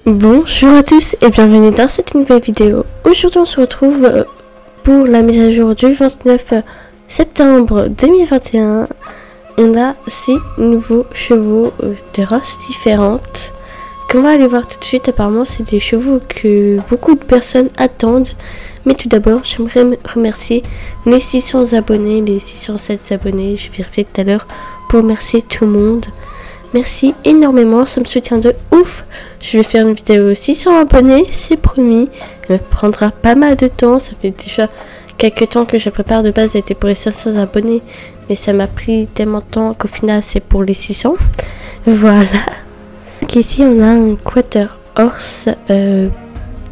Bonjour à tous et bienvenue dans cette nouvelle vidéo. Aujourd'hui on se retrouve pour la mise à jour du 29 septembre 2021. On a 6 nouveaux chevaux de races différentes qu'on va aller voir tout de suite. Apparemment c'est des chevaux que beaucoup de personnes attendent. Mais tout d'abord j'aimerais remercier les 600 abonnés, les 607 abonnés. Je vérifie tout à l'heure pour remercier tout le monde. Merci énormément, ça me soutient de ouf. Je vais faire une vidéo 600 abonnés, c'est promis. Elle me prendra pas mal de temps. Ça fait déjà quelques temps que je prépare. De base, c'était pour les 500 abonnés. Mais ça m'a pris tellement de temps qu'au final, c'est pour les 600. Voilà. Donc ici, on a un quarter horse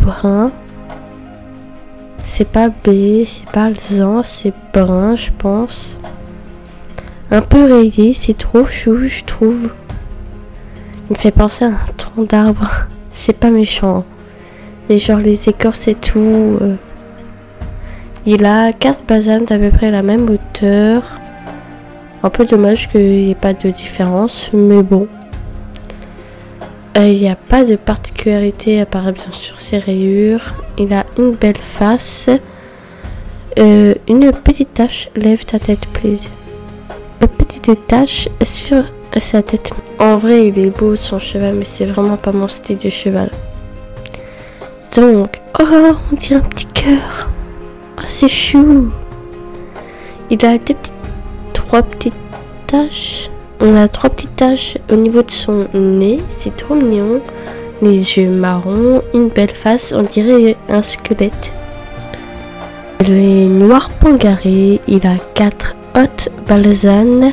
brun. C'est pas B, c'est pas alezan, c'est brun, je pense. Un peu rayé, c'est trop chou, je trouve. Il me fait penser à un tronc d'arbre. C'est pas méchant. Mais genre les écorces et tout. Il a 4 basanes d'à peu près la même hauteur. Un peu dommage qu'il n'y ait pas de différence. Mais bon. Il n'y a pas de particularité à part bien sûr ses rayures. Il a une belle face. Une petite tache. Lève ta tête, please. Une petite tache sur sa tête. En vrai, il est beau son cheval, mais c'est vraiment pas mon style de cheval. Donc, oh, on dirait un petit cœur. Oh, c'est chou. Il a trois petites taches. On a 3 petites taches au niveau de son nez. C'est trop mignon. Les yeux marrons, une belle face. On dirait un squelette. Il est noir pangaré. Il a 4 hautes balsanes.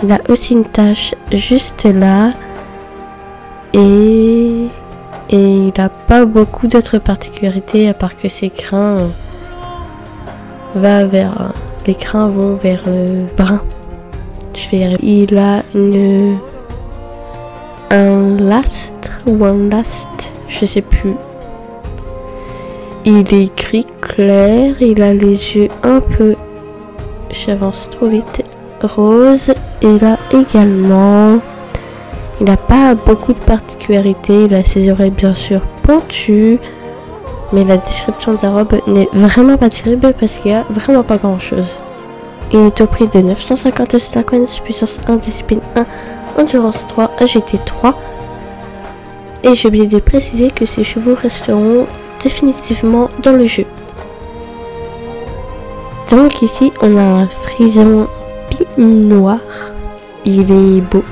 Il a aussi une tache juste là. Et il n'a pas beaucoup d'autres particularités à part que ses crins les crins vont vers le brun. Il a un lastre ou un last, je sais plus. Il est gris clair, il a les yeux un peu, j'avance trop vite, rose. Et là également, il n'a pas beaucoup de particularités. Il a ses oreilles bien sûr pointues, mais la description de la robe n'est vraiment pas terrible parce qu'il n'y a vraiment pas grand chose. Il est au prix de 950 star coins, puissance 1, discipline 1, endurance 3, agilité 3. Et j'ai oublié de préciser que ces chevaux resteront définitivement dans le jeu. Donc ici on a un frison noir. Il est beau.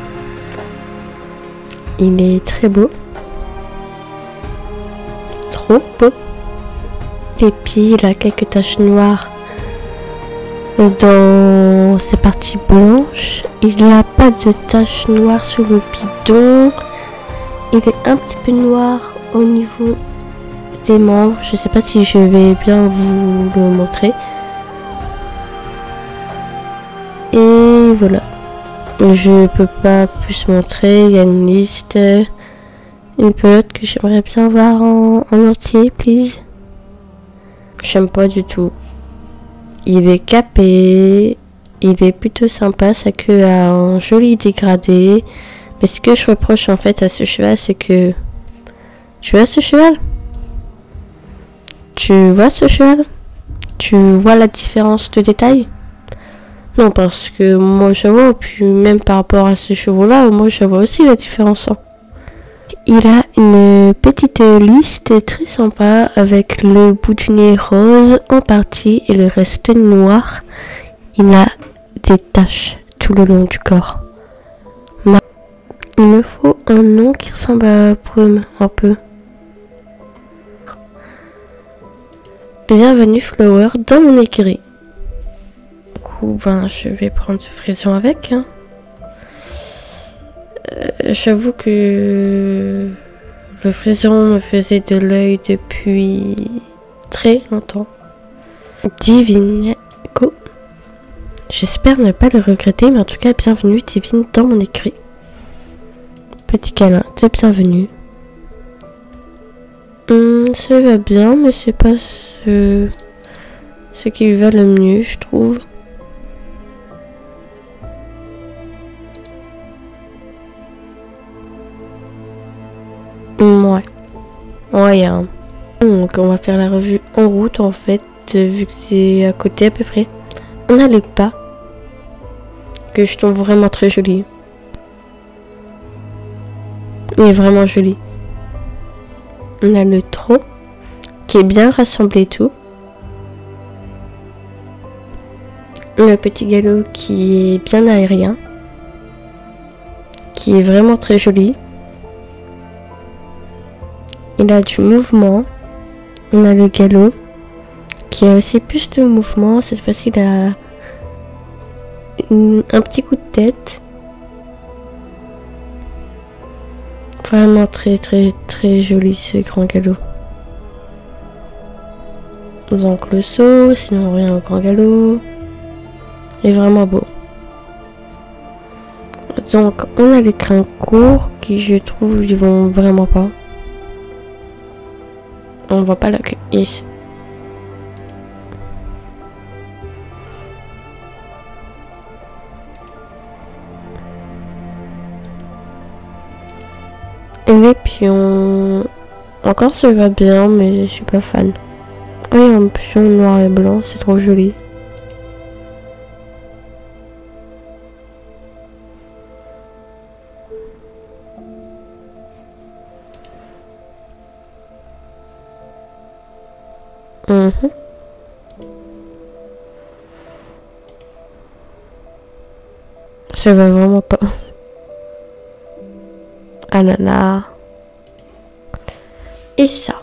Il est très beau. Trop beau. Les pieds, il a quelques taches noires dans ses parties blanches. Il n'a pas de taches noires sur le bidon. Il est un petit peu noir au niveau des membres. Je sais pas si je vais bien vous le montrer. Et voilà. Je peux pas plus montrer. Il y a une liste. Une pelote que j'aimerais bien voir en entier, please. J'aime pas du tout. Il est capé. Il est plutôt sympa. Sa queue a un joli dégradé. Mais ce que je reproche en fait à ce cheval, c'est que... Tu vois ce cheval? Tu vois ce cheval? Tu vois la différence de détail? Non, parce que moi je vois, puis même par rapport à ce chevaux-là, moi je vois aussi la différence. Hein. Il a une petite liste très sympa avec le bout du nez rose en partie et le reste noir. Il a des taches tout le long du corps. Il me faut un nom qui ressemble à Brume, un peu. Bienvenue Flower dans mon écurie. Ben, je vais prendre ce frison avec. Hein. J'avoue que le frison me faisait de l'œil depuis très longtemps. Divine Go. J'espère ne pas le regretter, mais en tout cas, bienvenue Divine dans mon écrit. Petit câlin de bienvenue. Ça va bien, mais c'est pas ce qui lui va le mieux, je trouve. Ouais. rien. Donc on va faire la revue en route en fait, vu que c'est à côté à peu près. On a le pas, que je trouve vraiment très joli. Il est vraiment joli. On a le trot, qui est bien rassemblé et tout. Le petit galop qui est bien aérien, qui est vraiment très joli. Il a du mouvement. On a le galop qui a aussi plus de mouvement. Cette fois-ci, il a un petit coup de tête. Vraiment très très très joli ce grand galop. Donc le saut, sinon on revient au grand galop. Il est vraiment beau. Donc on a les crins courts qui je trouve ils vont vraiment pas. On voit pas la queue. Yes. Les pions. Encore ça va bien mais je suis pas fan. Oh, il y a un pion noir et blanc, c'est trop joli. Ça va vraiment pas. Ah là là. Et ça.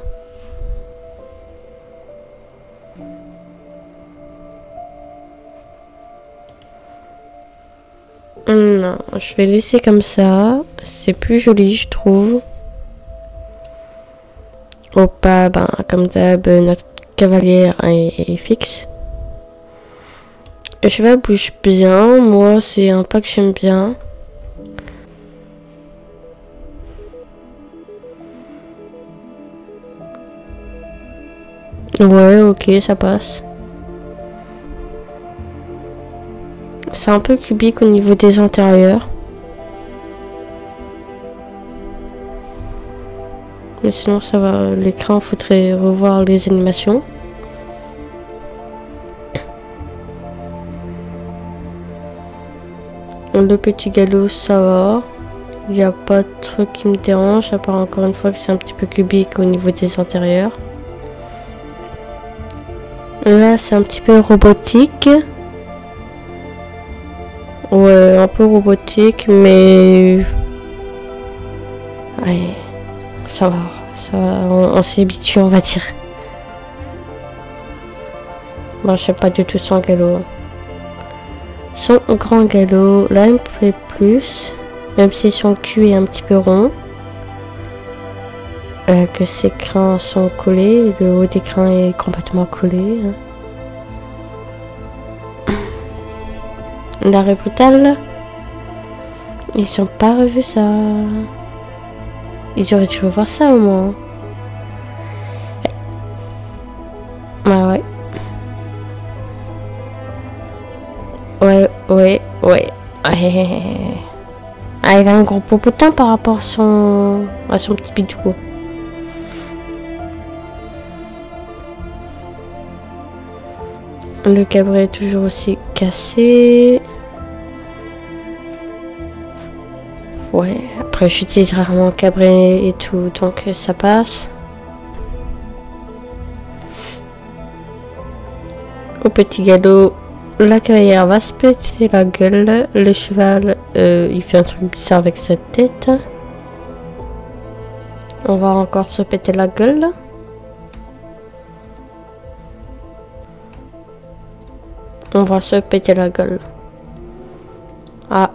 Non, je vais laisser comme ça. C'est plus joli, je trouve. Au pas, ben, comme d'hab, notre cavalière est fixe. Le cheval bouge bien. Moi, c'est un pas que j'aime bien. Ouais, ok, ça passe. C'est un peu cubique au niveau des intérieurs. Mais sinon ça va, l'écran, faudrait revoir les animations. Le petit galop ça va. Il n'y a pas de truc qui me dérange, à part encore une fois que c'est un petit peu cubique au niveau des intérieurs. Là c'est un petit peu robotique. Ouais, un peu robotique, mais... Ouais, ça va, on s'y habitue, on va dire. Bon, je sais pas du tout son galop. Son grand galop, là il me plaît plus, même si son cul est un petit peu rond. Que ses crins sont collés, le haut des crins est complètement collé. L'arrêt brutal. Ils sont pas revus ça. Ils auraient dû revoir ça au moins. Ah ouais. Ouais. Ah, il a un gros popotin par rapport à son petit bidou. Le cabret est toujours aussi cassé. Ouais, après j'utilise rarement le cabret et tout, donc ça passe. Au petit galop, la cavalière va se péter la gueule. Le cheval, il fait un truc bizarre avec sa tête. On va encore se péter la gueule. On va se péter la gueule. Ah.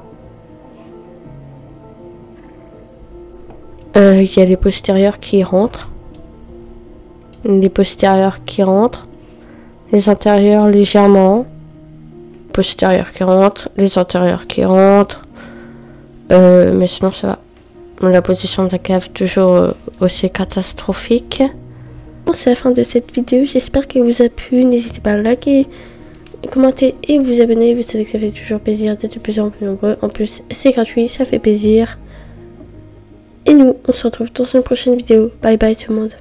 Il y a les postérieurs qui rentrent. Les postérieurs qui rentrent. Les antérieurs légèrement. Postérieurs qui rentrent. Les antérieurs qui rentrent. Mais sinon ça va. La position de la cave toujours aussi catastrophique. C'est la fin de cette vidéo. J'espère qu'elle vous a plu. N'hésitez pas à liker, commenter et vous abonner. Vous savez que ça fait toujours plaisir d'être de plus en plus nombreux. En plus, c'est gratuit, ça fait plaisir. Et nous, on se retrouve dans une prochaine vidéo. Bye bye tout le monde.